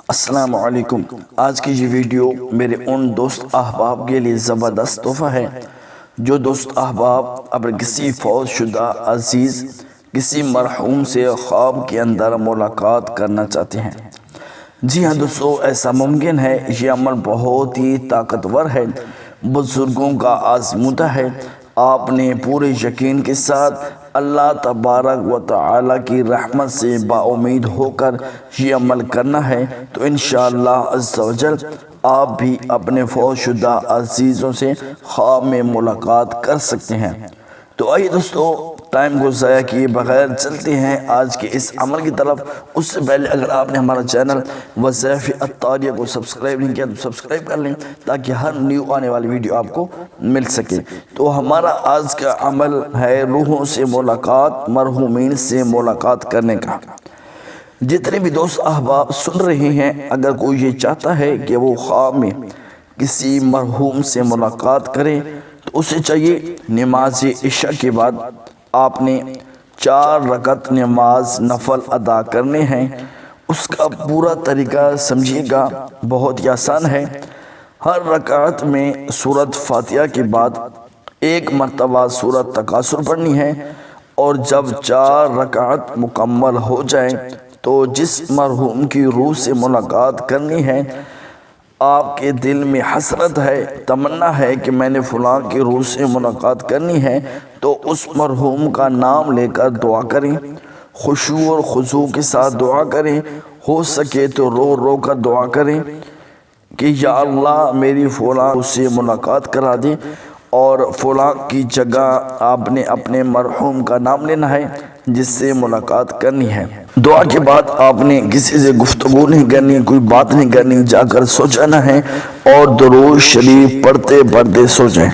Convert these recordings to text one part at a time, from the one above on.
السلام علیکم۔ آج کی یہ ویڈیو میرے ان دوست احباب کے لیے زبردست تحفہ ہے جو دوست احباب اپنے کسی فوت شدہ عزیز کسی مرحوم سے خواب کے اندر ملاقات کرنا چاہتے ہیں۔ جی ہاں دوستو، ایسا ممکن ہے۔ یہ عمل بہت ہی طاقتور ہے، بزرگوں کا آزمودہ ہے۔ آپ نے پورے یقین کے ساتھ اللہ تبارک و تعالی کی رحمت سے با امید ہو کر یہ عمل کرنا ہے، تو انشاءاللہ عز و جل آپ بھی اپنے فوت شدہ عزیزوں سے خواب میں ملاقات کر سکتے ہیں۔ تو آئیے دوستو، ٹائم کو ضائع کیے بغیر چلتے ہیں آج کے اس عمل کی طرف۔ اس سے پہلے اگر آپ نے ہمارا چینل وظائف اطاریہ کو سبسکرائب نہیں کیا تو سبسکرائب کر لیں تاکہ ہر نیو آنے والی ویڈیو آپ کو مل سکے۔ تو ہمارا آج کا عمل ہے روحوں سے ملاقات، مرحومین سے ملاقات کرنے کا۔ جتنے بھی دوست احباب سن رہے ہیں، اگر کوئی یہ چاہتا ہے کہ وہ خواب میں کسی مرحوم سے ملاقات کرے تو اسے چاہیے نماز عشاء کے بعد آپ نے 4 رکعت نماز نفل ادا کرنے ہیں۔ اس کا پورا طریقہ سمجھیے گا، بہت ہی آسان ہے۔ ہر رکعت میں سورۃ فاتحہ کے بعد 1 مرتبہ سورۃ تکاثر پڑھنی ہے، اور جب 4 رکعت مکمل ہو جائیں تو جس مرحوم کی روح سے ملاقات کرنی ہے، آپ کے دل میں حسرت ہے، تمنا ہے کہ میں نے فلاں کی روح سے ملاقات کرنی ہے، تو اس مرحوم کا نام لے کر دعا کریں، خشوع اور خضوع کے ساتھ دعا کریں۔ ہو سکے تو رو رو کر دعا کریں کہ یا اللہ میری فلاں سے ملاقات کرا دے، اور فلاں کی جگہ آپ نے اپنے مرحوم کا نام لینا ہے جس سے ملاقات کرنی ہے۔ دعا کے بعد آپ نے کسی سے گفتگو نہیں کرنی، کوئی بات نہیں کرنی، جا کر سو جانا ہے اور درود شریف پڑھتے پڑھتے سو جائیں۔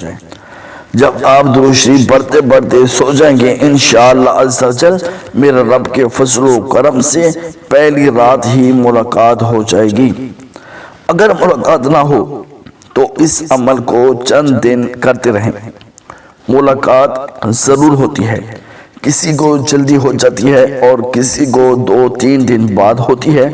جب آپ درود شریف پڑھتے پڑھتے سو جائیں گے انشاءاللہ عز و جل میرے رب کے فضل و کرم سے پہلی رات ہی ملاقات ہو جائے گی۔ اگر ملاقات نہ ہو تو اس عمل کو چند دن کرتے رہیں۔ ملاقات ضرور ہوتی ہے، کسی کو جلدی ہو جاتی ہے اور کسی کو 2-3 دن بعد ہوتی ہے،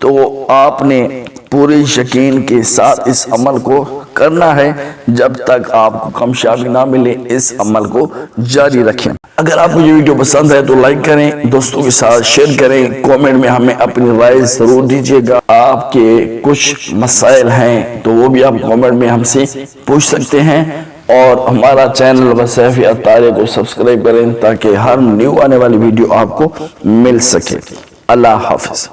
تو آپ نے پورے یقین کے ساتھ اس عمل کو کرنا ہے جب تک آپ کو کامیابی نہ ملے۔ اس عمل کو جاری رکھیں۔ اگر آپ کو یہ ویڈیو پسند ہے تو لائک کریں، دوستوں کے ساتھ شیئر کریں، کومنٹ میں ہمیں اپنی رائے ضرور دیجیے گا۔ آپ کے کچھ مسائل ہیں تو وہ بھی آپ کومنٹ میں ہم سے پوچھ سکتے ہیں، اور ہمارا چینل وظائف اطاریہ کو سبسکرائب کریں تاکہ ہر نیو آنے والی ویڈیو آپ کو مل سکے۔ اللہ حافظ۔